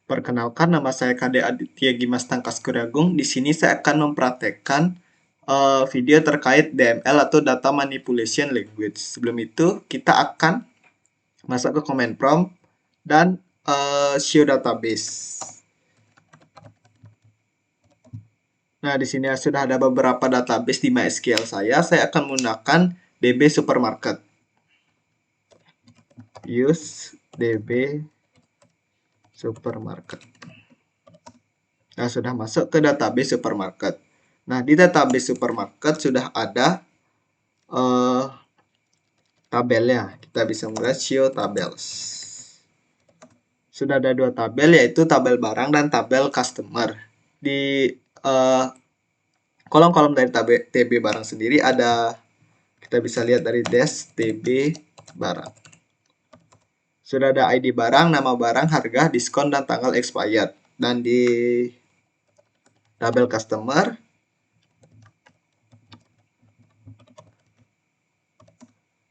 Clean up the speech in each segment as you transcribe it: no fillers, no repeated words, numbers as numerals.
Perkenalkan, nama saya Kade Aditya Gimas Tangkas-Kuragung. Di sini saya akan mempraktekkan video terkait DML atau Data Manipulation Language. Sebelum itu, kita akan masuk ke command prompt dan show database. Nah, di sini sudah ada beberapa database di MySQL saya. Saya akan menggunakan DB Supermarket. Use DB Supermarket. Nah, sudah masuk ke database supermarket. Nah, di database supermarket sudah ada tabelnya. Kita bisa melihat show tables. Sudah ada dua tabel, yaitu tabel barang dan tabel customer. Di kolom-kolom dari tabel TB barang sendiri ada, kita bisa lihat dari dash TB barang. Sudah ada ID barang, nama barang, harga, diskon, dan tanggal expired. Dan di tabel customer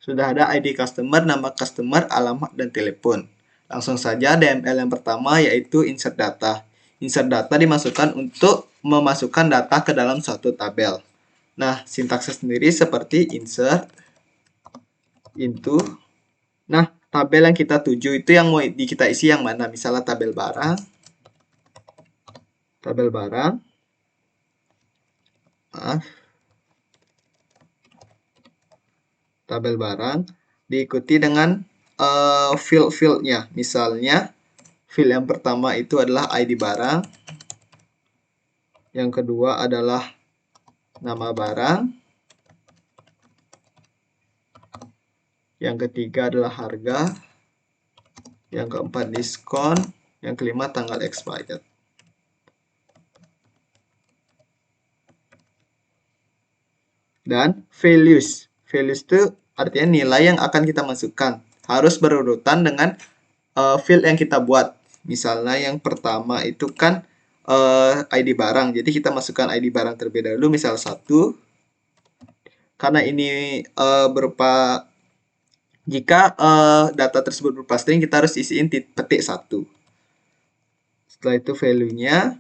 sudah ada ID customer, nama customer, alamat, dan telepon. Langsung saja DML yang pertama yaitu insert data. Insert data dimasukkan untuk memasukkan data ke dalam suatu tabel. Nah, sintaksnya sendiri seperti insert, into. Nah, tabel yang kita tuju itu yang mau kita isi yang mana? Misalnya tabel barang, tabel barang diikuti dengan field-fieldnya. Misalnya, field yang pertama itu adalah ID barang, yang kedua adalah nama barang, yang ketiga adalah harga, yang keempat diskon, yang kelima tanggal expired. Dan values. Values itu artinya nilai yang akan kita masukkan. Harus berurutan dengan field yang kita buat. Misalnya yang pertama itu kan ID barang. Jadi kita masukkan ID barang terlebih dahulu, misal 1. Karena ini berupa, jika data tersebut berupa string, kita harus isiin petik 1. Setelah itu value-nya,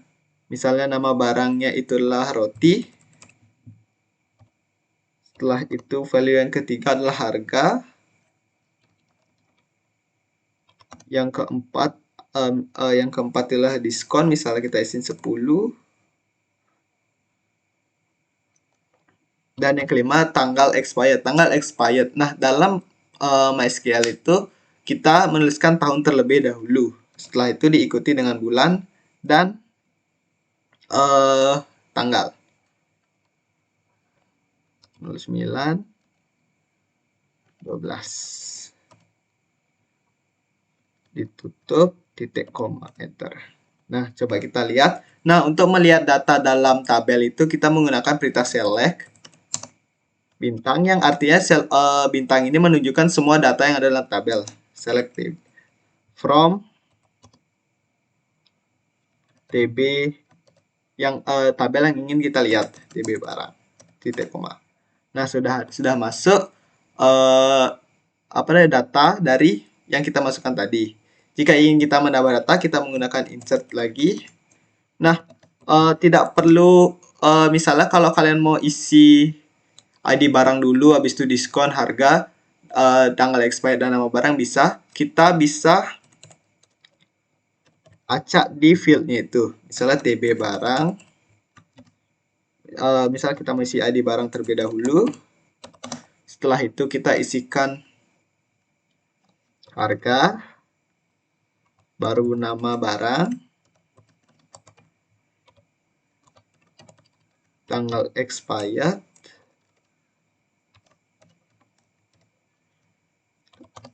misalnya nama barangnya itulah roti. Setelah itu value yang ketiga adalah harga. Yang keempat adalah diskon, misalnya kita isiin 10. Dan yang kelima tanggal expired. Tanggal expired. Nah, dalam MySQL itu kita menuliskan tahun terlebih dahulu. Setelah itu diikuti dengan bulan dan tanggal. 09 12. Ditutup, titik koma, enter. Nah, coba kita lihat. Nah, untuk melihat data dalam tabel itu kita menggunakan perintah select bintang, yang artinya bintang ini menunjukkan semua data yang ada dalam tabel. Select from TB yang tabel yang ingin kita lihat, TB barang, titik koma. Nah, sudah masuk data dari yang kita masukkan tadi. Jika ingin kita menambah data, kita menggunakan insert lagi. Nah, tidak perlu misalnya kalau kalian mau isi ID barang dulu, habis itu diskon, harga, tanggal expired, dan nama barang bisa. Kita bisa acak di fieldnya itu. Misalnya TB barang. Misalnya kita mau isi ID barang terlebih dahulu. Setelah itu kita isikan harga, baru nama barang, tanggal expired,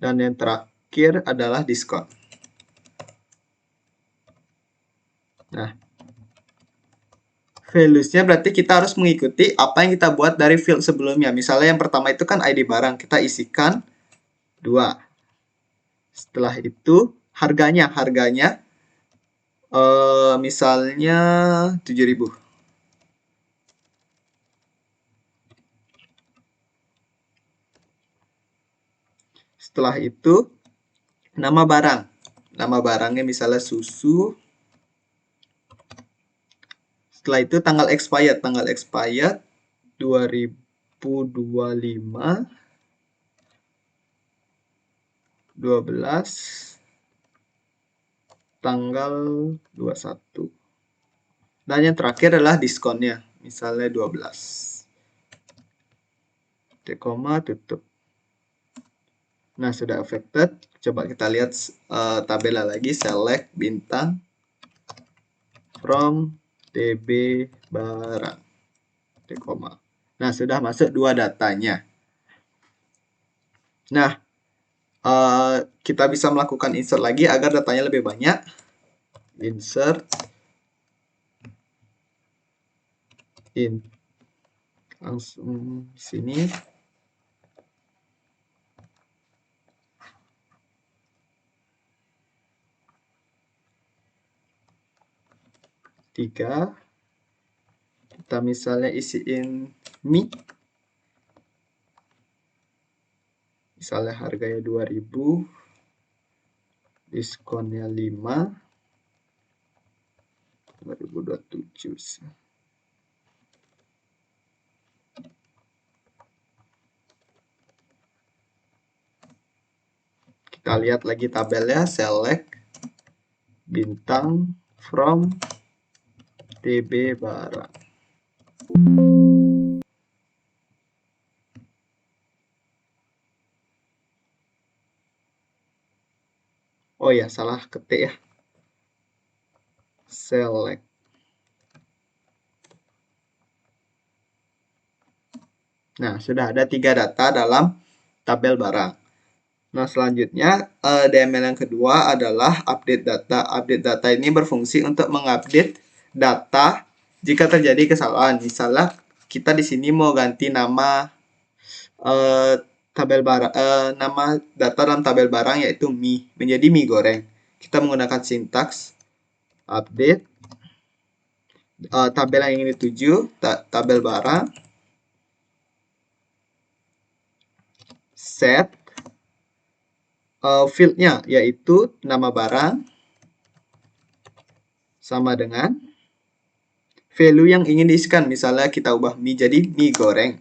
dan yang terakhir adalah diskon. Nah, values-nya berarti kita harus mengikuti apa yang kita buat dari field sebelumnya. Misalnya yang pertama itu kan ID barang, kita isikan 2. Setelah itu harganya misalnya 7.000. Setelah itu nama barang. Nama barangnya misalnya susu. Setelah itu tanggal expired 2025 12 tanggal 21. Dan yang terakhir adalah diskonnya, misalnya 12. Koma tutup. Nah, sudah affected. Coba kita lihat tabelnya lagi, select bintang from TB barang. Koma. Nah, sudah masuk dua datanya. Nah, kita bisa melakukan insert lagi agar datanya lebih banyak. Insert langsung sini. Kita misalnya isiin mie, misalnya harganya 2000, diskonnya 5, 2027. Kita lihat lagi tabelnya, select bintang from TB barang. Oh ya, salah ketik ya. Select. Nah, sudah ada 3 data dalam tabel barang. Nah, selanjutnya DML yang kedua adalah update data. Update data ini berfungsi untuk mengupdate data jika terjadi kesalahan. Misalnya kita di sini mau ganti nama tabel barang, nama data dalam tabel barang yaitu mie menjadi mie goreng. Kita menggunakan sintaks update tabel yang ingin dituju, tabel barang, set fieldnya yaitu nama barang sama dengan value yang ingin diisikan. Misalnya kita ubah mie jadi mie goreng.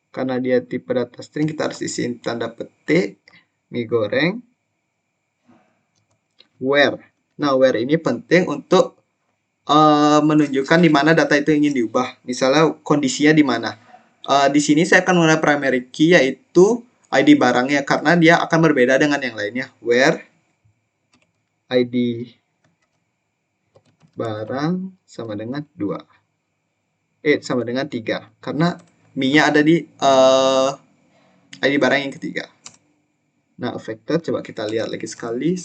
Karena dia tipe data string, kita harus isiin tanda petik mie goreng. Where. Nah, where ini penting untuk menunjukkan di mana data itu ingin diubah. Misalnya kondisinya di mana. Di sini saya akan menggunakan primary key yaitu ID barangnya karena dia akan berbeda dengan yang lainnya. Where ID barang sama dengan 2. Sama dengan 3. Karena mie-nya ada di ID barang yang ketiga. Nah, affected coba kita lihat lagi sekali.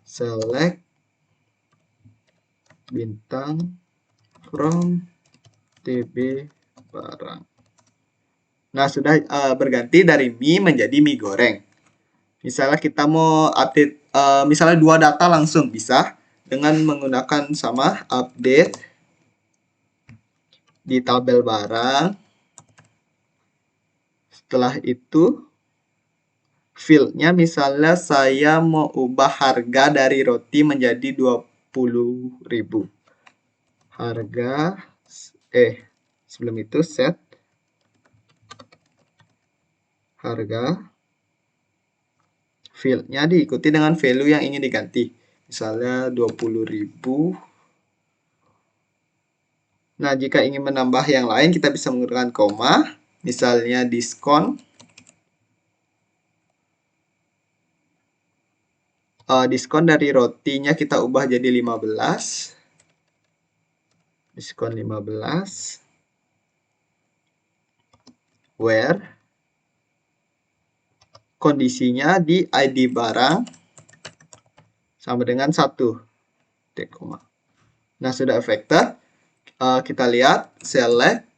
Select bintang from TB barang. Nah, sudah berganti dari mie menjadi mie goreng. Misalnya kita mau update misalnya 2 data langsung bisa dengan menggunakan sama update di tabel barang. Setelah itu fieldnya misalnya saya mau ubah harga dari roti menjadi 20.000. Harga sebelum itu set harga, fieldnya diikuti dengan value yang ingin diganti. Misalnya 20.000. Nah, jika ingin menambah yang lain kita bisa menggunakan koma. Misalnya diskon. Diskon dari rotinya kita ubah jadi 15. Diskon 15. Where kondisinya di ID barang sama dengan 1. Nah, sudah affected. Kita lihat select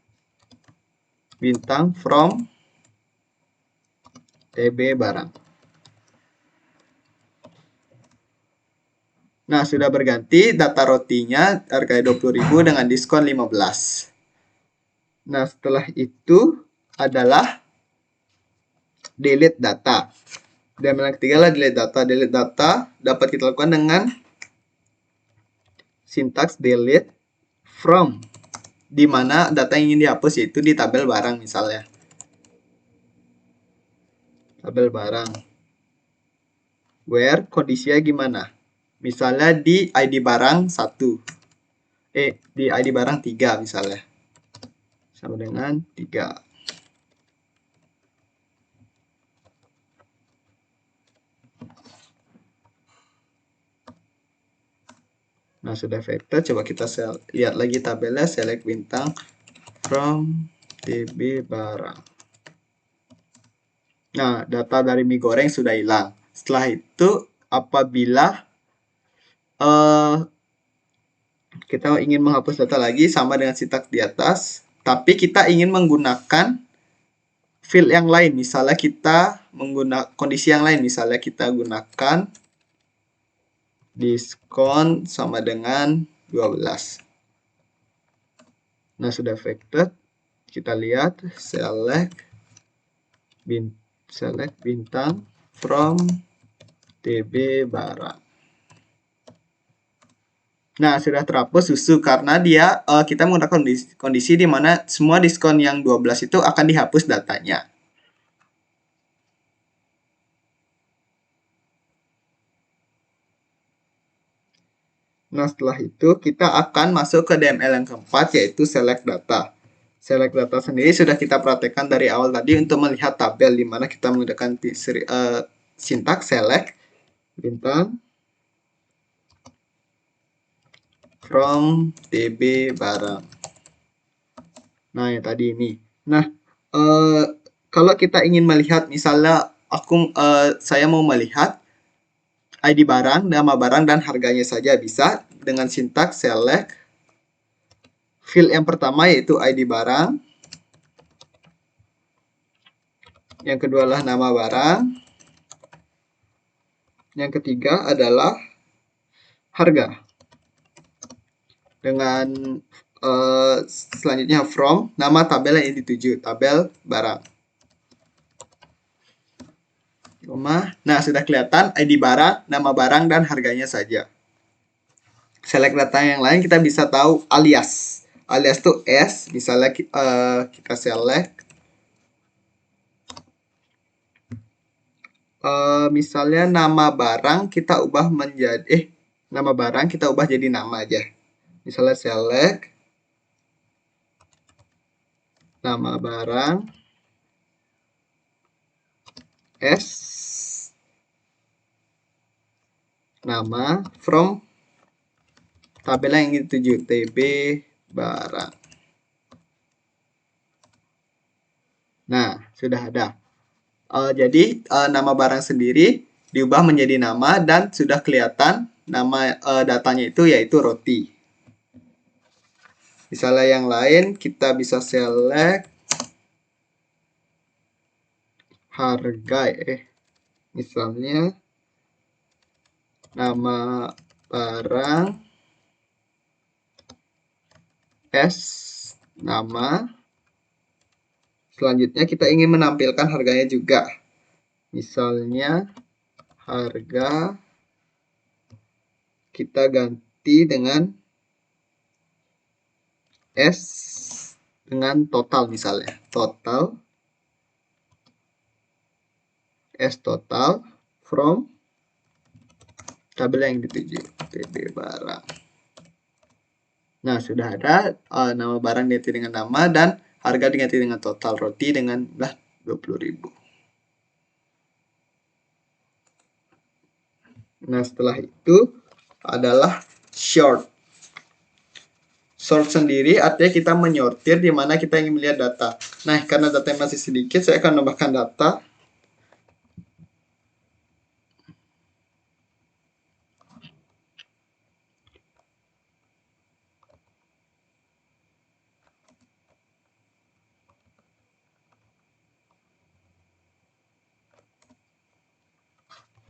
bintang from TB barang. Nah, sudah berganti data rotinya harga 20.000 dengan diskon 15. Nah, setelah itu adalah delete data. Dan yang ketiga adalah delete data. Delete data dapat kita lakukan dengan sintaks delete from, di mana data yang ingin dihapus yaitu di tabel barang misalnya. Tabel barang. Where kondisinya gimana? Misalnya di ID barang 1. Di ID barang 3 misalnya. Sama dengan 3. Nah, sudah vector. Coba kita lihat lagi tabelnya. Select bintang from DB barang. Nah, data dari mie goreng sudah hilang. Setelah itu, apabila kita ingin menghapus data lagi sama dengan sintaks di atas, tapi kita ingin menggunakan field yang lain. Misalnya kita menggunakan kondisi yang lain. Misalnya kita gunakan diskon sama dengan 12. Nah, sudah vector. Kita lihat select bintang from DB barang. Nah, sudah terhapus susu karena dia kita menggunakan kondisi di mana semua diskon yang 12 itu akan dihapus datanya. Nah, setelah itu kita akan masuk ke DML yang keempat, yaitu select data. Select data sendiri sudah kita praktekkan dari awal tadi untuk melihat tabel di mana kita menggunakan sintaks select bintang from DB barang. Nah, yang tadi ini. Nah, kalau kita ingin melihat, misalnya saya mau melihat ID barang, nama barang, dan harganya saja bisa dengan sintaks select field yang pertama yaitu ID barang. Yang kedua adalah nama barang. Yang ketiga adalah harga. Dengan selanjutnya from, nama tabel yang dituju, tabel barang. Nah, sudah kelihatan ID barang, nama barang, dan harganya saja. Select data yang lain kita bisa tahu alias. Alias itu S, misalnya kita select. Misalnya nama barang kita ubah menjadi, nama barang kita ubah jadi nama aja. Misalnya select nama barang S nama from tabel yang ingin dituju TB barang. Nah, sudah ada. Jadi nama barang sendiri diubah menjadi nama dan sudah kelihatan nama datanya itu yaitu roti. Misalnya yang lain kita bisa select harga misalnya nama barang S nama. Selanjutnya kita ingin menampilkan harganya juga. Misalnya harga kita ganti dengan S dengan total misalnya. Total S total from tabel yang dituju TB barang. Nah, sudah ada nama barang diganti dengan nama dan harga diganti dengan total, roti dengan 20.000. Nah, setelah itu adalah sort. Sort sendiri artinya kita menyortir di mana kita ingin melihat data. Nah, karena data masih sedikit, saya akan menambahkan data.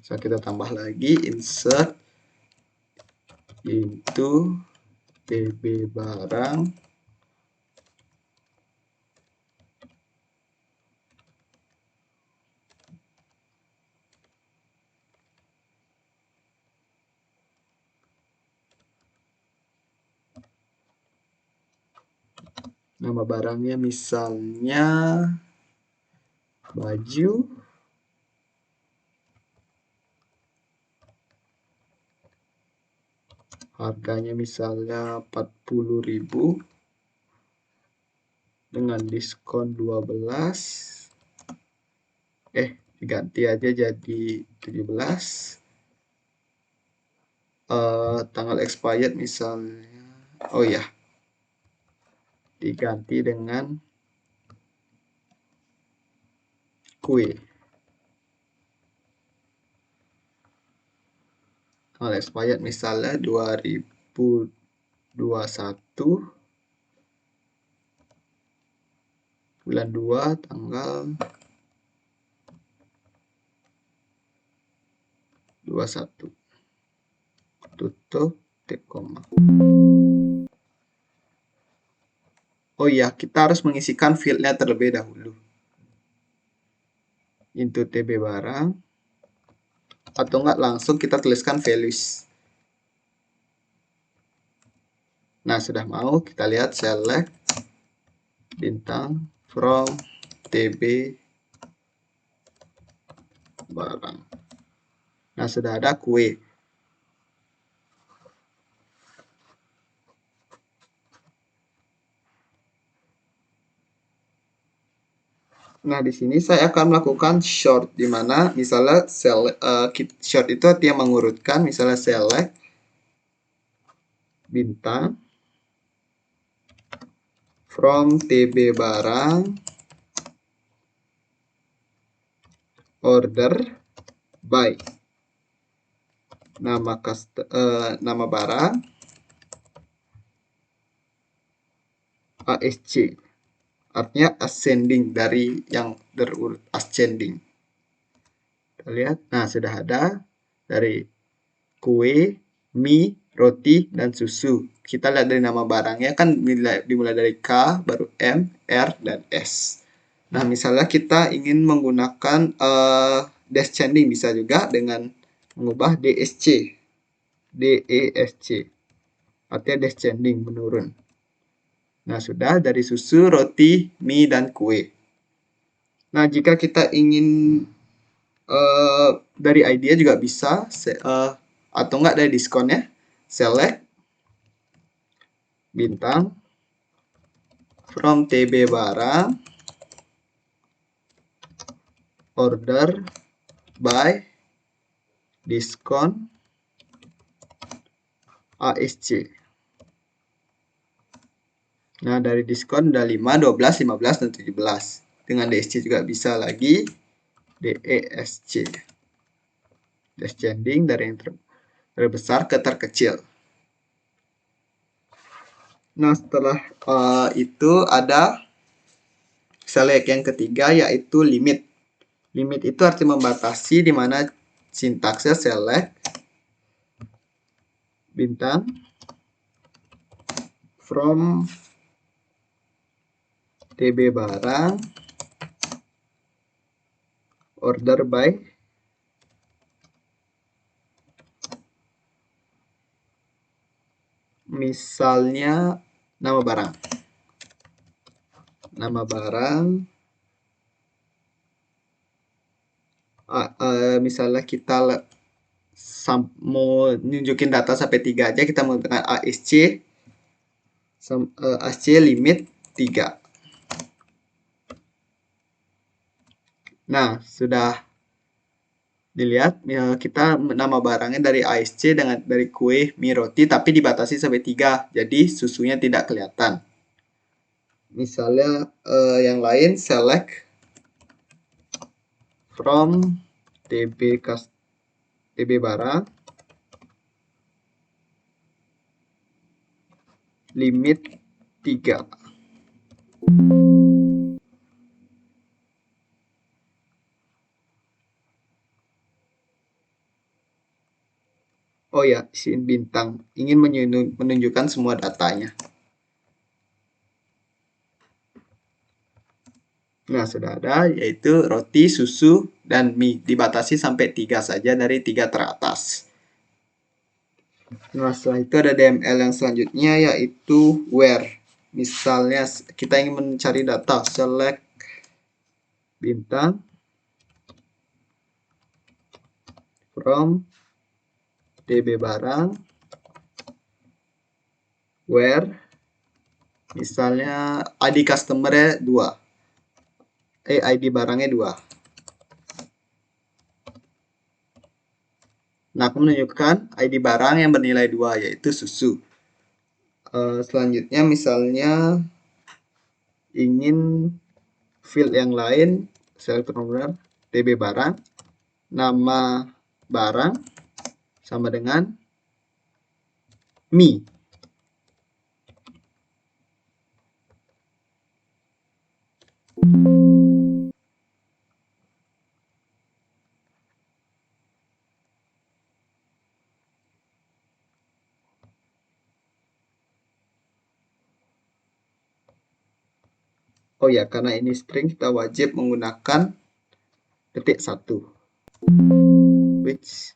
So, kita tambah lagi insert into DB barang Nama barangnya misalnya baju. Harganya misalnya 40.000 dengan diskon 12. Diganti aja jadi 17. Tanggal expired misalnya, oh ya, diganti dengan kue. Tanggal expired misalnya 2021 bulan 2 tanggal 21. Tutup, tip koma. Oh iya, kita harus mengisikan fieldnya terlebih dahulu. Into TB barang, atau enggak langsung kita tuliskan values. Nah, sudah mau, kita lihat select bintang from TB barang. Nah, sudah ada kue. Nah, di sini saya akan melakukan short, di mana misalnya short itu artinya mengurutkan, misalnya select bintang from TB barang order by nama barang ASC, artinya ascending, dari yang berurut ascending. Kita lihat, nah sudah ada dari kue, mie, roti, dan susu. Kita lihat dari nama barangnya kan dimulai dari K, baru M, R, dan S. Nah, misalnya kita ingin menggunakan descending, bisa juga dengan mengubah DSC. DESC. Artinya descending, menurun. Nah, sudah dari susu, roti, mie, dan kue. Nah, jika kita ingin dari idea juga bisa, atau enggak dari diskonnya, select bintang from TB barang order by diskon ASC. Nah, dari diskon udah 5, 12, 15, dan 17. Dengan DSC juga bisa lagi, DESC. Descending dari yang terbesar ke terkecil. Nah, setelah itu ada select yang ketiga, yaitu limit. Limit itu artinya membatasi, di mana sintaksnya select bintang from TB barang order by misalnya nama barang. Misalnya kita mau nunjukin data sampai 3 aja, kita menggunakan ASC. ASC limit 3. Nah, sudah dilihat kita nama barangnya dari ASC dari kue, mie, roti, tapi dibatasi sampai 3. Jadi susunya tidak kelihatan. Misalnya yang lain, select from TB barang limit 3. Oh ya, isiin bintang. Ingin menunjukkan semua datanya. Nah, sudah ada, yaitu roti, susu, dan mie. Dibatasi sampai 3 saja dari 3 teratas. Nah, setelah itu ada DML yang selanjutnya, yaitu where. Misalnya kita ingin mencari data, select bintang from DB barang where misalnya ID customer-nya 2. ID barangnya 2. Nah, aku menunjukkan ID barang yang bernilai 2, yaitu susu. Selanjutnya misalnya ingin field yang lain, select nomor DB barang, nama barang sama dengan mie. Oh ya, karena ini string kita wajib menggunakan ketik 1. Which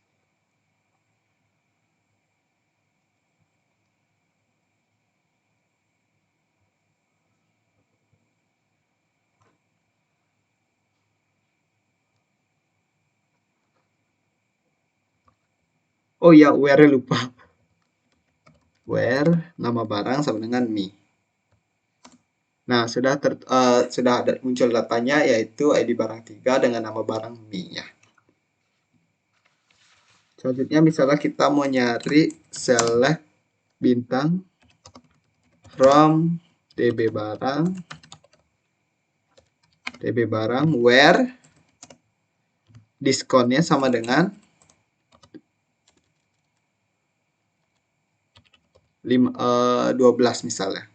oh ya, where lupa. Where nama barang sama dengan mie. Nah, sudah ada muncul datanya, yaitu ID barang 3 dengan nama barang mie-nya. Selanjutnya misalnya kita mau nyari select bintang from DB barang where diskonnya sama dengan 12 misalnya.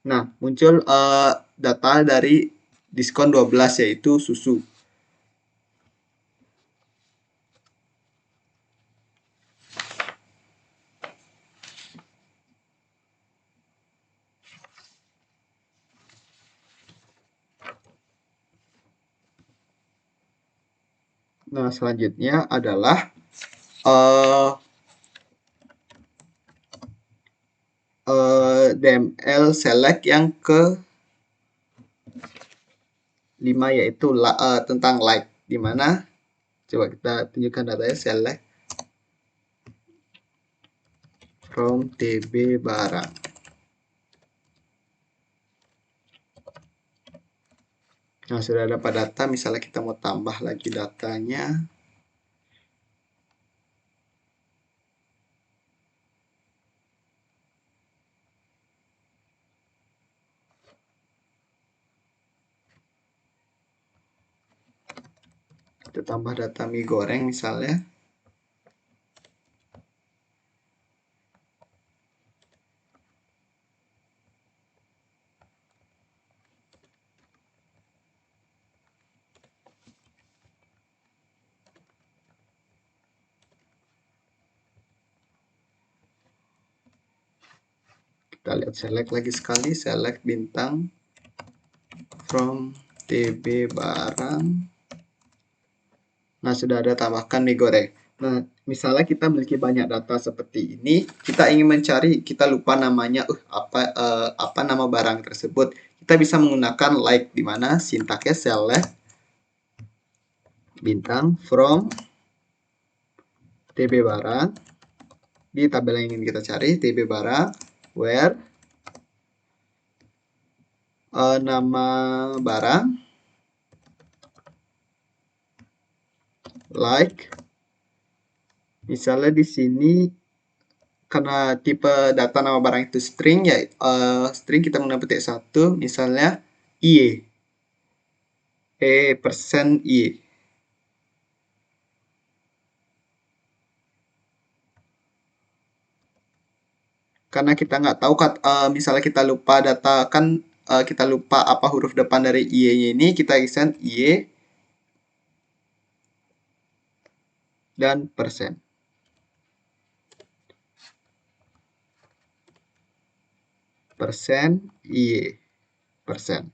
Nah, muncul data dari diskon 12, yaitu susu. Nah, selanjutnya adalah DML select yang ke 5, yaitu tentang like, di mana coba kita tunjukkan datanya select from DB barang. Nah, sudah dapat data, misalnya kita mau tambah lagi datanya. Kita tambah data mie goreng misalnya. Kita lihat select lagi sekali, select bintang from DB barang. Nah, sudah ada tambahkan mie goreng. Nah, misalnya kita memiliki banyak data seperti ini, kita ingin mencari, kita lupa namanya, apa nama barang tersebut. Kita bisa menggunakan like, di mana sintaksnya select bintang from DB barang. Di tabel yang ingin kita cari, DB barang, where nama barang, like, misalnya di sini karena tipe data nama barang itu string, ya string kita menggunakan petik 1, misalnya IE, persen IE. Karena kita nggak tahu, misalnya kita lupa data, kan kita lupa apa huruf depan dari IE-nya ini, kita isen IE dan persen. Persen IE, persen.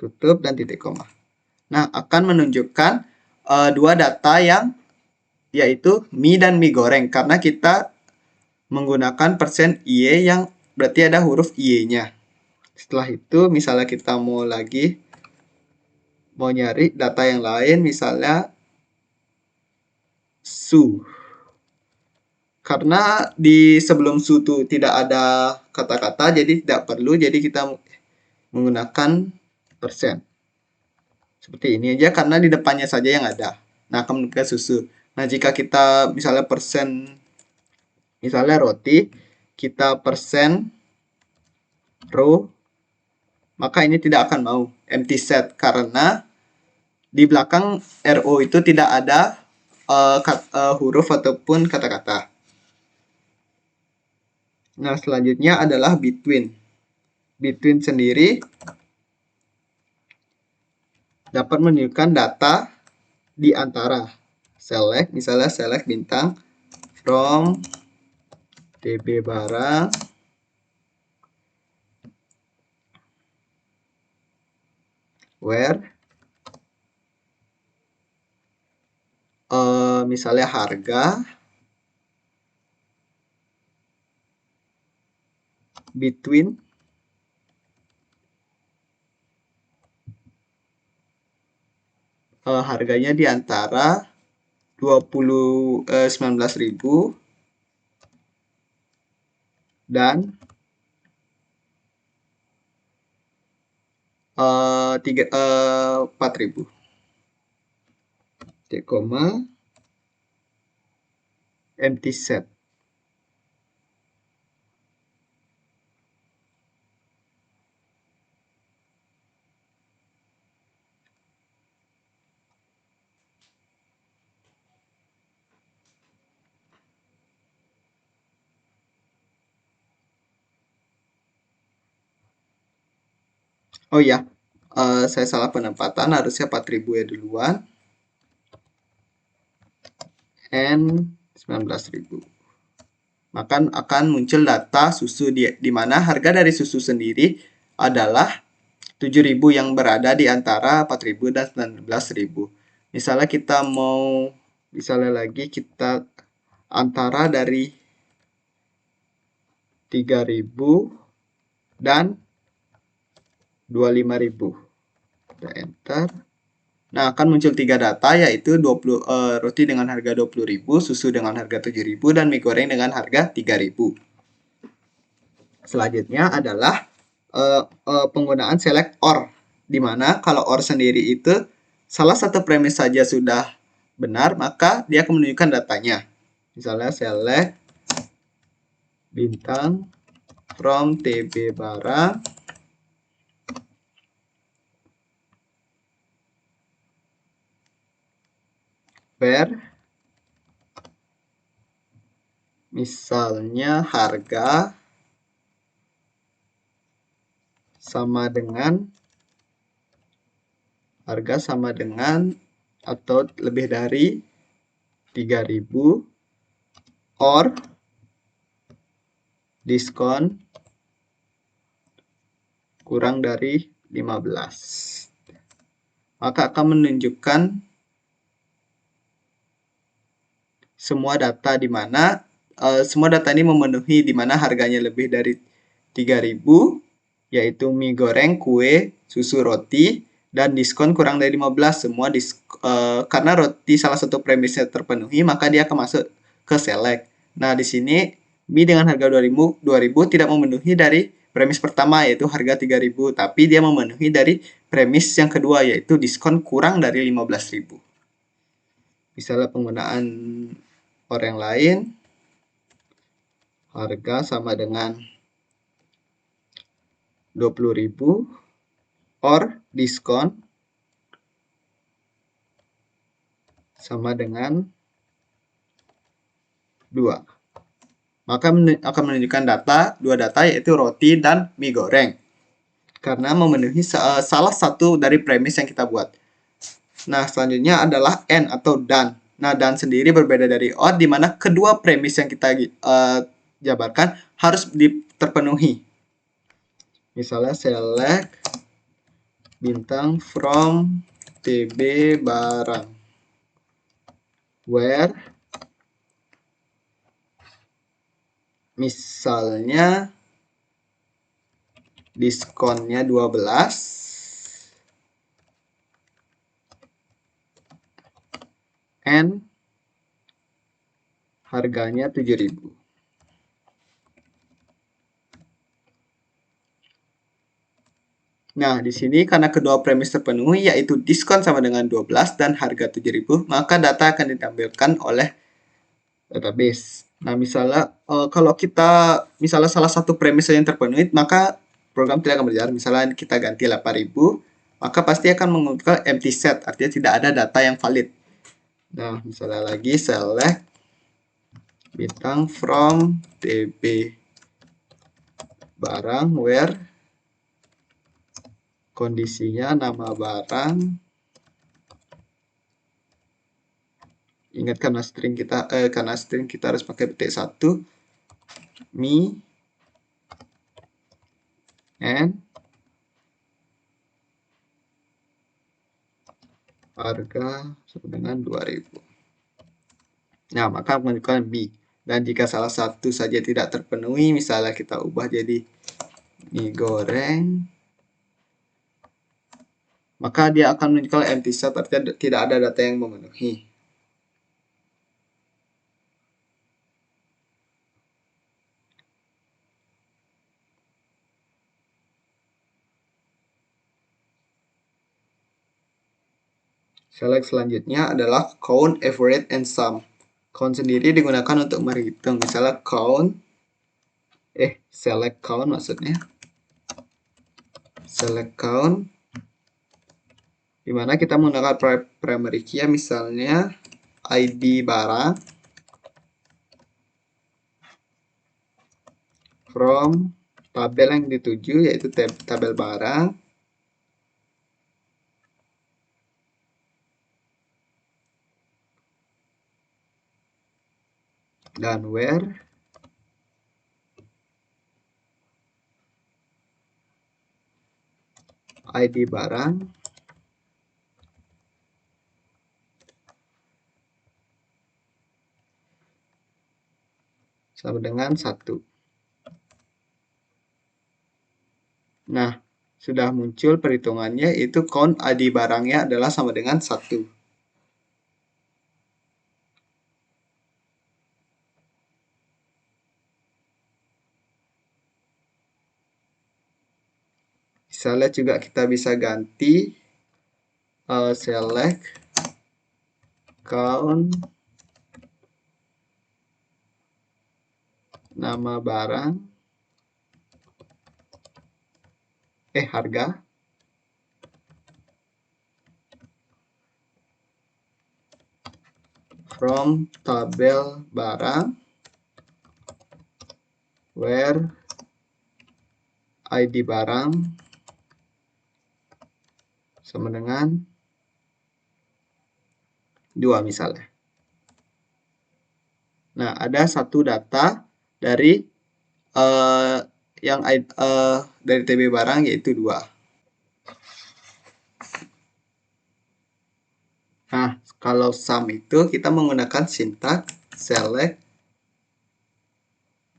Tutup dan titik koma. Nah, akan menunjukkan dua data yang yaitu mie dan mie goreng karena kita menggunakan persen IE yang berarti ada huruf IE-nya. Setelah itu misalnya kita mau nyari data yang lain, misalnya su. Karena di sebelum su itu tidak ada kata-kata, jadi tidak perlu, jadi kita menggunakan persen. Seperti ini aja karena di depannya saja yang ada. Nah, akan menunjukkan susu. Nah, jika kita misalnya persen, misalnya roti, kita persen row, maka ini tidak akan mau empty set karena di belakang RO itu tidak ada huruf ataupun kata-kata. Nah, selanjutnya adalah between. Between sendiri dapat menunjukkan data di antara select, misalnya select bintang from TB barang where misalnya harga between harganya di antara 19.000 dan 4.000. Koma empty set. Oh iya, saya salah penempatan, harusnya 4.000 ya duluan. And 19.000. Maka akan muncul data susu di mana harga dari susu sendiri adalah 7.000 yang berada di antara 4.000 dan 19.000. Misalnya kita mau, misalnya lagi kita antara dari 3.000 dan 25.000. Kita enter. Nah, akan muncul 3 data yaitu roti dengan harga 20.000, susu dengan harga 7.000 dan mie goreng dengan harga 3.000. Selanjutnya adalah penggunaan select OR, di mana kalau OR sendiri itu salah satu premis saja sudah benar, maka dia akan menunjukkan datanya. Misalnya select bintang from TB barang where misalnya harga sama dengan atau lebih dari 3.000 or diskon kurang dari 15. Maka akan menunjukkan semua data di mana semua data ini memenuhi di mana harganya lebih dari 3.000, yaitu mie goreng, kue, susu, roti, dan diskon kurang dari 15. Semua karena roti salah satu premisnya terpenuhi, maka dia akan masuk ke select. Nah, di sini mie dengan harga 2.000 tidak memenuhi dari premis pertama yaitu harga 3.000, tapi dia memenuhi dari premis yang kedua yaitu diskon kurang dari 15.000. Misalnya penggunaan orang lain, harga sama dengan 20.000 or diskon sama dengan 2. Maka akan menunjukkan dua data yaitu roti dan mie goreng. Karena memenuhi salah satu dari premis yang kita buat. Nah, selanjutnya adalah and atau dan. Nah, dan sendiri berbeda dari or di mana kedua premis yang kita jabarkan harus terpenuhi. Misalnya select bintang from TB barang where misalnya diskonnya 12 and harganya 7.000. Nah, di sini karena kedua premis terpenuhi, yaitu diskon sama dengan 12 dan harga 7.000, maka data akan ditampilkan oleh database. Nah, misalnya kalau kita misalnya salah satu premis yang terpenuhi, maka program tidak akan berjalan. Misalnya kita ganti 8.000, maka pasti akan mengumpulkan empty set, artinya tidak ada data yang valid. Nah, misalnya lagi select bintang from DB barang where kondisinya nama barang. Ingat karena string kita harus pakai petik 1 me and harga sama dengan 2.000. Nah, maka menunjukkan B. Dan jika salah satu saja tidak terpenuhi, misalnya kita ubah jadi mie goreng, maka dia akan menunjukkan empty set, artinya tidak ada data yang memenuhi. Select selanjutnya adalah count, average, and sum. Count sendiri digunakan untuk menghitung. Misalnya select count maksudnya. Select count dimana kita menggunakan primary key, misalnya ID barang from tabel yang dituju, yaitu tabel barang, dan where ID barang sama dengan 1. Nah, sudah muncul perhitungannya, itu count ID barangnya adalah sama dengan 1. Misalnya juga kita bisa ganti select count nama barang harga from tabel barang where ID barang sama dengan 2 misalnya. Nah, ada satu data dari dari TB barang, yaitu 2. Nah, kalau sum itu kita menggunakan sintak select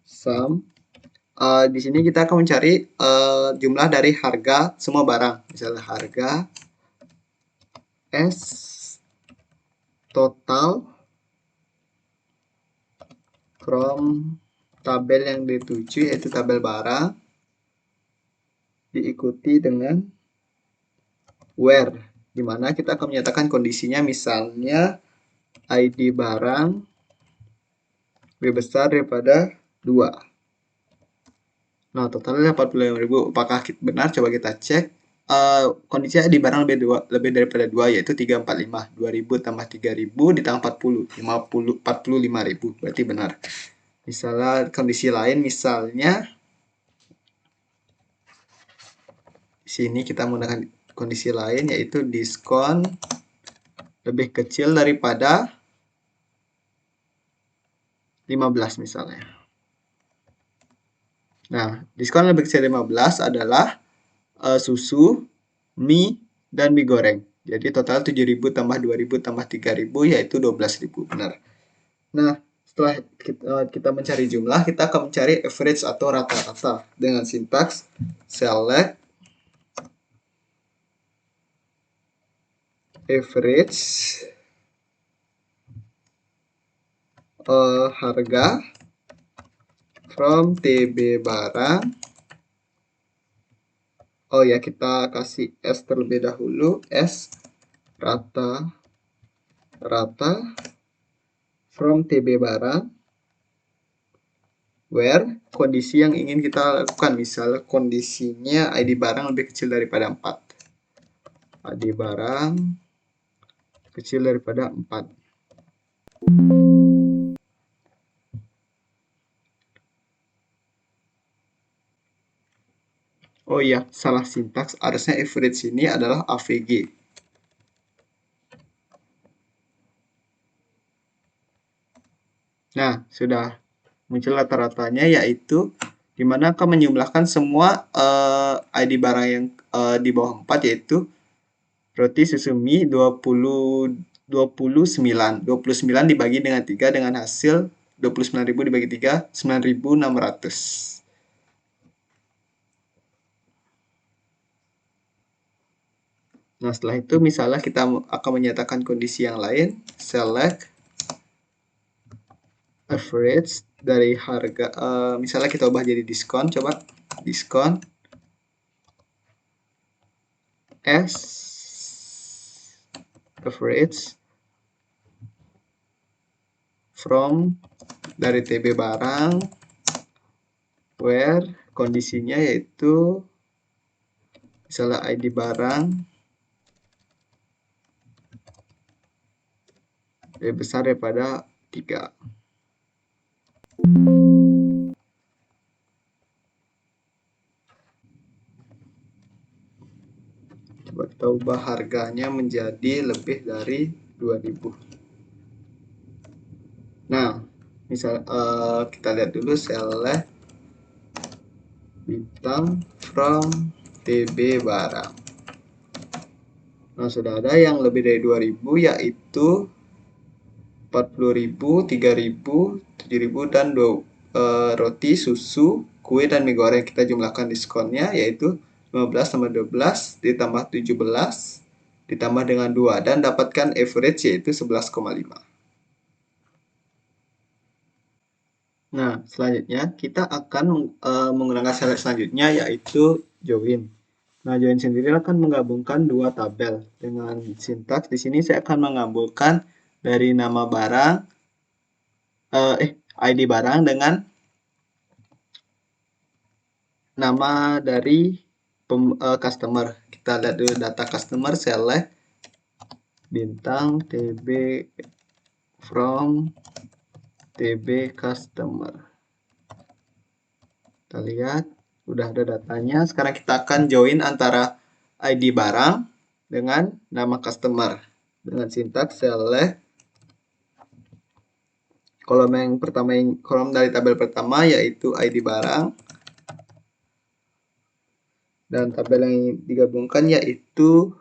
sum. Di sini kita akan mencari jumlah dari harga semua barang. Misalnya harga S total from tabel yang dituju, yaitu tabel barang, diikuti dengan where, dimana kita akan menyatakan kondisinya, misalnya ID barang lebih besar daripada 2. Nah, totalnya 45.000. Apakah benar? Coba kita cek. Kondisinya di barang lebih daripada 2, yaitu 345. 2.000 tambah 3.000 ditambah 45.000. Berarti benar. Misalnya kondisi lain, misalnya di sini kita menggunakan kondisi lain, yaitu diskon lebih kecil daripada 15 misalnya. Nah, diskon lebih kecil 15 adalah susu, mie, dan mie goreng. Jadi total 7.000 tambah 2.000 tambah 3.000 yaitu 12.000. Benar. Nah, setelah kita mencari jumlah, kita akan mencari average atau rata-rata dengan sintaks select average harga from TB barang. Oh ya, kita kasih S terlebih dahulu. S rata from TB barang, where kondisi yang ingin kita lakukan. Misalnya kondisinya ID barang lebih kecil daripada 4. ID barang kecil daripada 4. Oh iya, salah sintaks. Harusnya average ini adalah AVG. Nah, sudah muncul rata-ratanya, yaitu dimana akan menjumlahkan semua ID barang yang di bawah 4, yaitu roti susu mie 29. 29 dibagi dengan 3 dengan hasil 29.000 dibagi 3, 9.600. Nah, setelah itu misalnya kita akan menyatakan kondisi yang lain, select average dari harga, misalnya kita ubah jadi diskon, coba diskon S average from dari TB barang, where kondisinya yaitu misalnya ID barang lebih besar daripada 3. Coba kita ubah harganya menjadi lebih dari 2.000. Nah, misal kita lihat dulu select bintang from TB barang. Nah, sudah ada yang lebih dari 2.000, yaitu 40.000, 3.000, 7.000, dan roti, susu, kue, dan mie goreng. Kita jumlahkan diskonnya, yaitu 15 tambah 12 ditambah 17 ditambah dengan 2, dan dapatkan average yaitu 11,5. Nah, selanjutnya kita akan menggunakan select selanjutnya, yaitu join. Nah, join sendiri akan menggabungkan dua tabel dengan sintaks. Di sini saya akan menggabungkan dari nama barang, ID barang dengan nama dari customer. Kita lihat dulu data customer, select bintang TB from TB customer. Kita lihat udah ada datanya. Sekarang kita akan join antara ID barang dengan nama customer dengan sintaks select kolom yang pertama, kolom dari tabel pertama yaitu ID barang, dan tabel yang digabungkan yaitu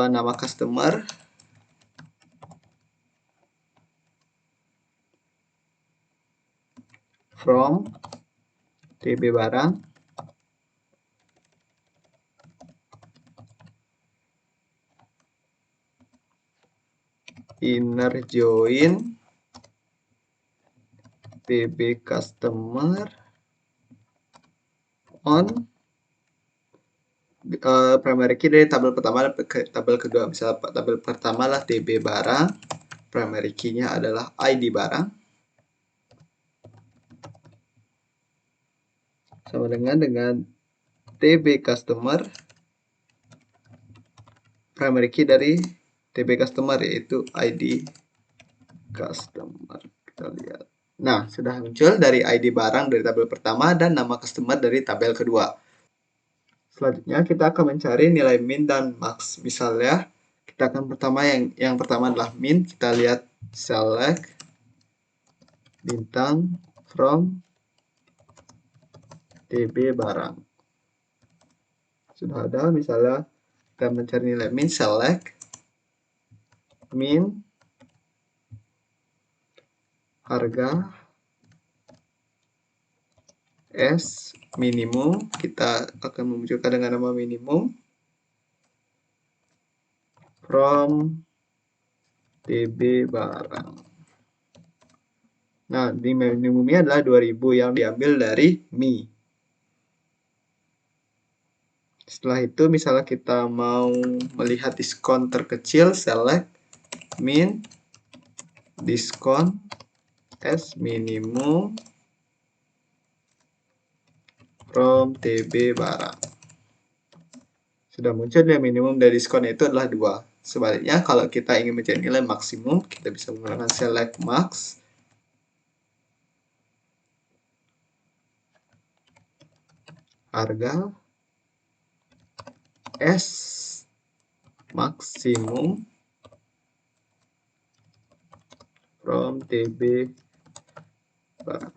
nama customer from TB barang inner join TB customer on primary key dari tabel pertama ke tabel kedua. Misalnya tabel pertama lah TB barang, primary key-nya adalah ID barang, sama dengan TB customer, primary key dari TB customer yaitu ID customer. Kita lihat. Nah, sudah muncul dari ID barang dari tabel pertama dan nama customer dari tabel kedua. Selanjutnya kita akan mencari nilai min dan max. Misalnya kita akan yang pertama adalah min. Kita lihat select bintang from TB barang. Sudah ada, misalnya Kita mencari nilai min, select min harga S minimum. Kita akan memunculkan dengan nama minimum from DB barang. Nah, di minimumnya adalah 2000 yang diambil dari Mi. Setelah itu, misalnya kita mau melihat diskon terkecil, select min diskon S minimum from TB barang. Sudah muncul nilai minimum dari diskon itu adalah 2. Sebaliknya, kalau kita ingin mencari nilai maksimum, kita bisa menggunakan select max harga S maksimum from TB barang.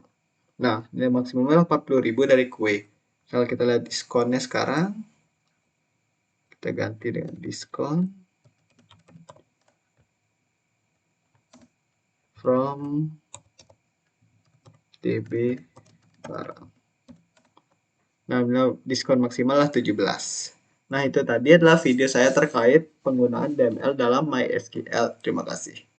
Nah, nilai maksimumnya 40.000 dari kue. Kalau kita lihat diskonnya sekarang, kita ganti dengan diskon from TB barang. Nah, diskon maksimal lah 17. Nah, itu tadi adalah video saya terkait penggunaan DML dalam MySQL. Terima kasih.